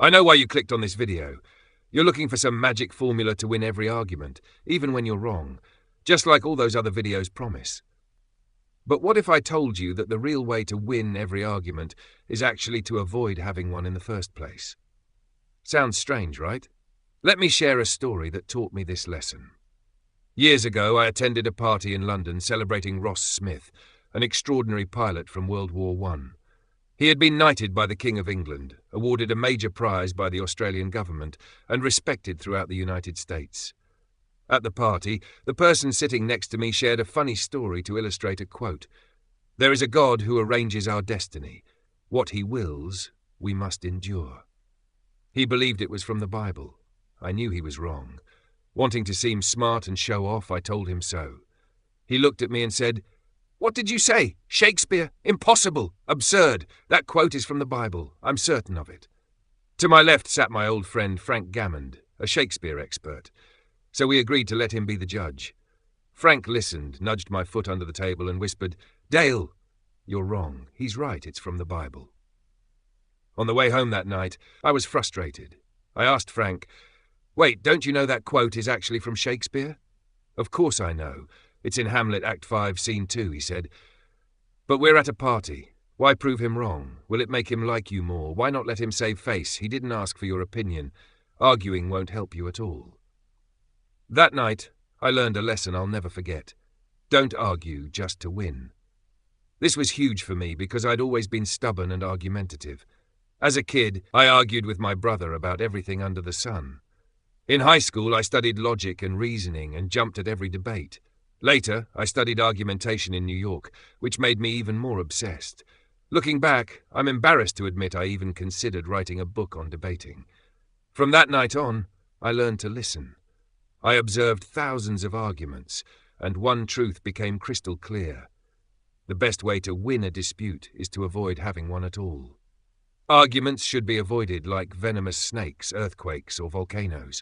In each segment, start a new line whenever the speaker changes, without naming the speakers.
I know why you clicked on this video. You're looking for some magic formula to win every argument, even when you're wrong, just like all those other videos promise. But what if I told you that the real way to win every argument is actually to avoid having one in the first place? Sounds strange, right? Let me share a story that taught me this lesson. Years ago, I attended a party in London celebrating Ross Smith, an extraordinary pilot from World War I. He had been knighted by the King of England, awarded a major prize by the Australian government, and respected throughout the United States. At the party, the person sitting next to me shared a funny story to illustrate a quote. "There is a God who arranges our destiny. What he wills, we must endure." He believed it was from the Bible. I knew he was wrong. Wanting to seem smart and show off, I told him so. He looked at me and said, "What did you say? Shakespeare? Impossible! Absurd! That quote is from the Bible. I'm certain of it." To my left sat my old friend Frank Gammond, a Shakespeare expert, so we agreed to let him be the judge. Frank listened, nudged my foot under the table and whispered, "Dale, you're wrong. He's right, it's from the Bible." On the way home that night, I was frustrated. I asked Frank, "Wait, don't you know that quote is actually from Shakespeare?" "Of course I know. It's in Hamlet, Act 5, Scene 2, he said. "But we're at a party. Why prove him wrong? Will it make him like you more? Why not let him save face? He didn't ask for your opinion. Arguing won't help you at all." That night, I learned a lesson I'll never forget. Don't argue just to win. This was huge for me because I'd always been stubborn and argumentative. As a kid, I argued with my brother about everything under the sun. In high school, I studied logic and reasoning and jumped at every debate. Later, I studied argumentation in New York, which made me even more obsessed. Looking back, I'm embarrassed to admit I even considered writing a book on debating. From that night on, I learned to listen. I observed thousands of arguments, and one truth became crystal clear. The best way to win a dispute is to avoid having one at all. Arguments should be avoided like venomous snakes, earthquakes, or volcanoes.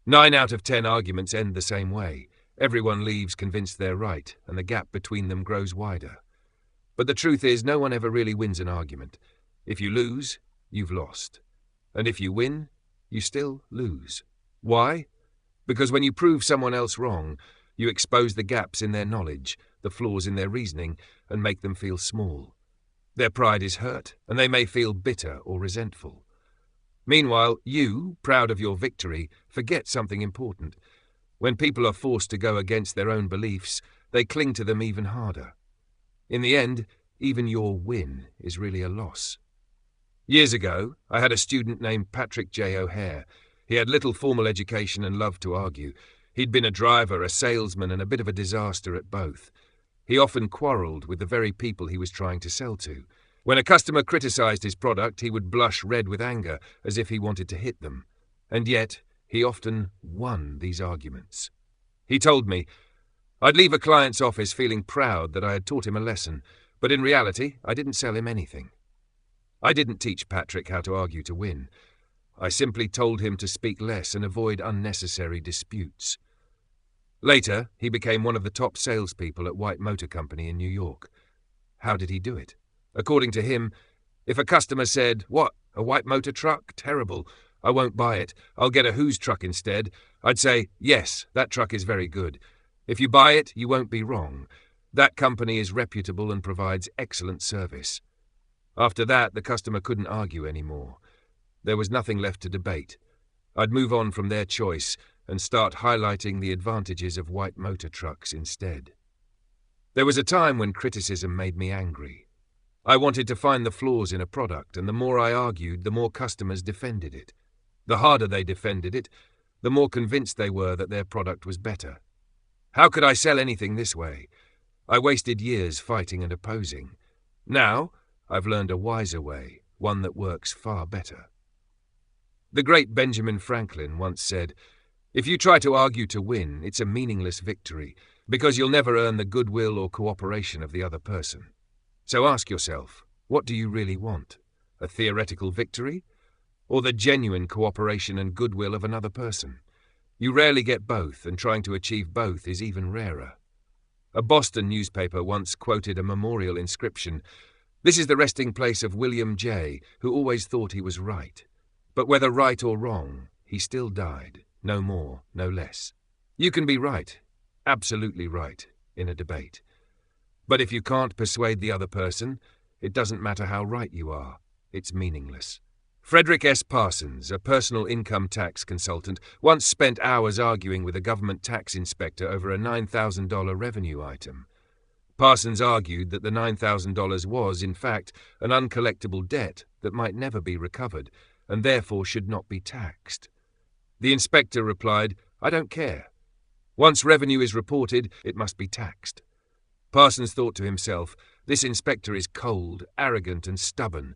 9 out of 10 arguments end the same way. Everyone leaves convinced they're right, and the gap between them grows wider. But the truth is, no one ever really wins an argument. If you lose, you've lost. And if you win, you still lose. Why? Because when you prove someone else wrong, you expose the gaps in their knowledge, the flaws in their reasoning, and make them feel small. Their pride is hurt, and they may feel bitter or resentful. Meanwhile, you, proud of your victory, forget something important. When people are forced to go against their own beliefs, they cling to them even harder. In the end, even your win is really a loss. Years ago, I had a student named Patrick J. O'Hare. He had little formal education and loved to argue. He'd been a driver, a salesman, and a bit of a disaster at both. He often quarrelled with the very people he was trying to sell to. When a customer criticised his product, he would blush red with anger, as if he wanted to hit them. And yet, he often won these arguments. He told me, "I'd leave a client's office feeling proud that I had taught him a lesson, but in reality, I didn't sell him anything." I didn't teach Patrick how to argue to win. I simply told him to speak less and avoid unnecessary disputes. Later, he became one of the top salespeople at White Motor Company in New York. How did he do it? According to him, if a customer said, "What, a white motor truck? Terrible. I won't buy it. I'll get a whose truck instead," I'd say, "Yes, that truck is very good. If you buy it, you won't be wrong. That company is reputable and provides excellent service." After that, the customer couldn't argue anymore. There was nothing left to debate. I'd move on from their choice and start highlighting the advantages of white motor trucks instead. There was a time when criticism made me angry. I wanted to find the flaws in a product, and the more I argued, the more customers defended it. The harder they defended it, the more convinced they were that their product was better. How could I sell anything this way? I wasted years fighting and opposing. Now, I've learned a wiser way, one that works far better. The great Benjamin Franklin once said, "If you try to argue to win, it's a meaningless victory, because you'll never earn the goodwill or cooperation of the other person." So ask yourself, what do you really want? A theoretical victory? Or the genuine cooperation and goodwill of another person? You rarely get both, and trying to achieve both is even rarer. A Boston newspaper once quoted a memorial inscription, "This is the resting place of William J., who always thought he was right." But whether right or wrong, he still died, no more, no less. You can be right, absolutely right, in a debate. But if you can't persuade the other person, it doesn't matter how right you are, it's meaningless. Frederick S. Parsons, a personal income tax consultant, once spent hours arguing with a government tax inspector over a $9,000 revenue item. Parsons argued that the $9,000 was, in fact, an uncollectible debt that might never be recovered, and therefore should not be taxed. The inspector replied, "I don't care. Once revenue is reported, it must be taxed." Parsons thought to himself, "This inspector is cold, arrogant, and stubborn.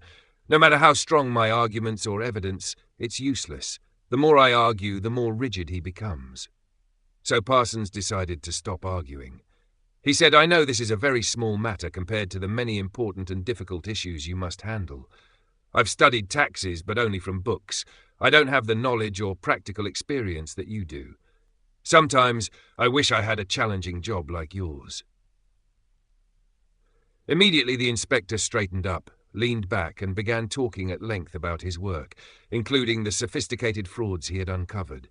No matter how strong my arguments or evidence, it's useless. The more I argue, the more rigid he becomes." So Parsons decided to stop arguing. He said, "I know this is a very small matter compared to the many important and difficult issues you must handle. I've studied taxes, but only from books. I don't have the knowledge or practical experience that you do. Sometimes I wish I had a challenging job like yours." Immediately the inspector straightened up, leaned back, and began talking at length about his work, including the sophisticated frauds he had uncovered.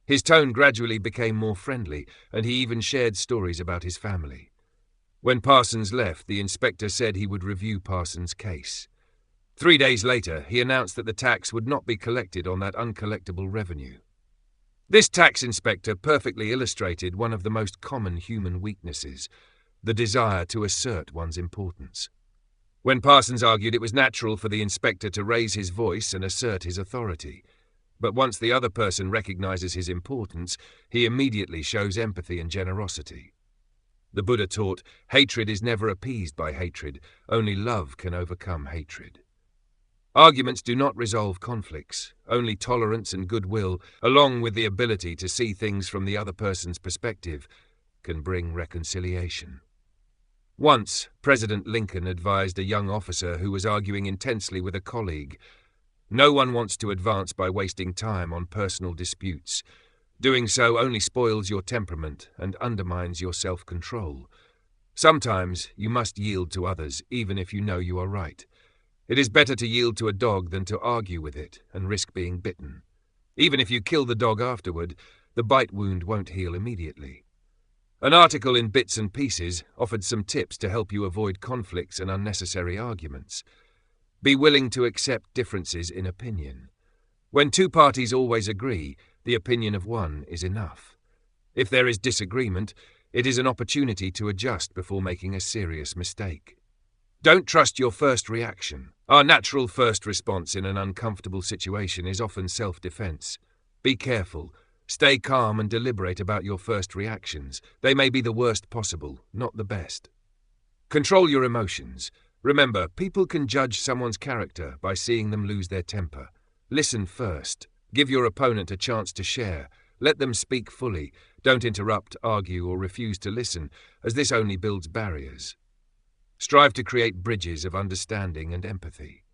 His tone gradually became more friendly, and he even shared stories about his family. When Parsons left, the inspector said he would review Parsons' case. 3 days later, he announced that the tax would not be collected on that uncollectible revenue. This tax inspector perfectly illustrated one of the most common human weaknesses, the desire to assert one's importance. When Parsons argued, it was natural for the inspector to raise his voice and assert his authority. But once the other person recognizes his importance, he immediately shows empathy and generosity. The Buddha taught, hatred is never appeased by hatred, only love can overcome hatred. Arguments do not resolve conflicts, only tolerance and goodwill, along with the ability to see things from the other person's perspective, can bring reconciliation. Once, President Lincoln advised a young officer who was arguing intensely with a colleague, "No one wants to advance by wasting time on personal disputes. Doing so only spoils your temperament and undermines your self-control. Sometimes you must yield to others, even if you know you are right. It is better to yield to a dog than to argue with it and risk being bitten. Even if you kill the dog afterward, the bite wound won't heal immediately." An article in Bits and Pieces offered some tips to help you avoid conflicts and unnecessary arguments. Be willing to accept differences in opinion. When two parties always agree, the opinion of one is enough. If there is disagreement, it is an opportunity to adjust before making a serious mistake. Don't trust your first reaction. Our natural first response in an uncomfortable situation is often self-defense. Be careful. Stay calm and deliberate about your first reactions. They may be the worst possible, not the best. Control your emotions. Remember, people can judge someone's character by seeing them lose their temper. Listen first. Give your opponent a chance to share. Let them speak fully. Don't interrupt, argue, or refuse to listen, as this only builds barriers. Strive to create bridges of understanding and empathy.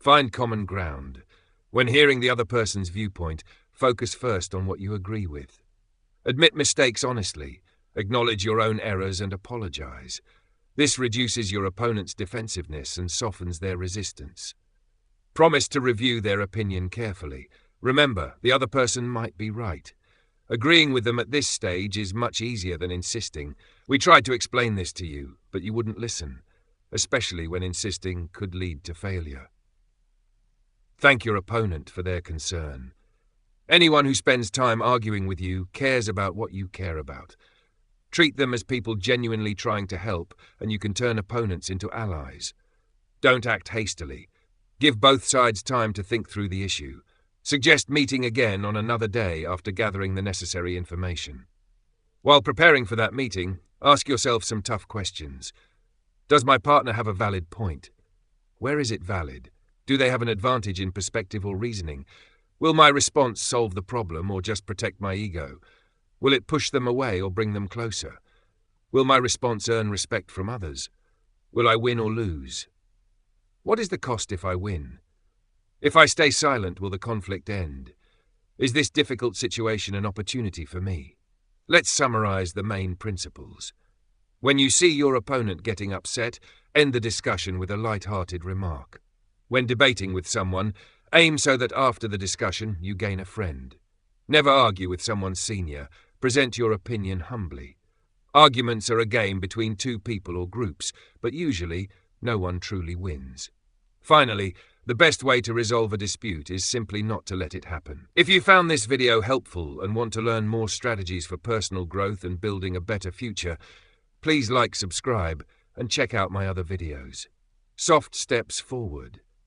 Find common ground. When hearing the other person's viewpoint, focus first on what you agree with. Admit mistakes honestly. Acknowledge your own errors and apologize. This reduces your opponent's defensiveness and softens their resistance. Promise to review their opinion carefully. Remember, the other person might be right. Agreeing with them at this stage is much easier than insisting. We tried to explain this to you, but you wouldn't listen, especially when insisting could lead to failure. Thank your opponent for their concern. Anyone who spends time arguing with you cares about what you care about. Treat them as people genuinely trying to help, and you can turn opponents into allies. Don't act hastily. Give both sides time to think through the issue. Suggest meeting again on another day after gathering the necessary information. While preparing for that meeting, ask yourself some tough questions. Does my partner have a valid point? Where is it valid? Do they have an advantage in perspective or reasoning? Will my response solve the problem or just protect my ego? Will it push them away or bring them closer? Will my response earn respect from others? Will I win or lose? What is the cost if I win? If I stay silent, will the conflict end? Is this difficult situation an opportunity for me? Let's summarize the main principles. When you see your opponent getting upset, end the discussion with a light-hearted remark. When debating with someone, Aim so that after the discussion you gain a friend. Never argue with someone senior. Present your opinion humbly. Arguments are a game between two people or groups, but usually no one truly wins. Finally, the best way to resolve a dispute is simply not to let it happen. If you found this video helpful and want to learn more strategies for personal growth and building a better future, please like, subscribe, and check out my other videos. Soft Steps Forward.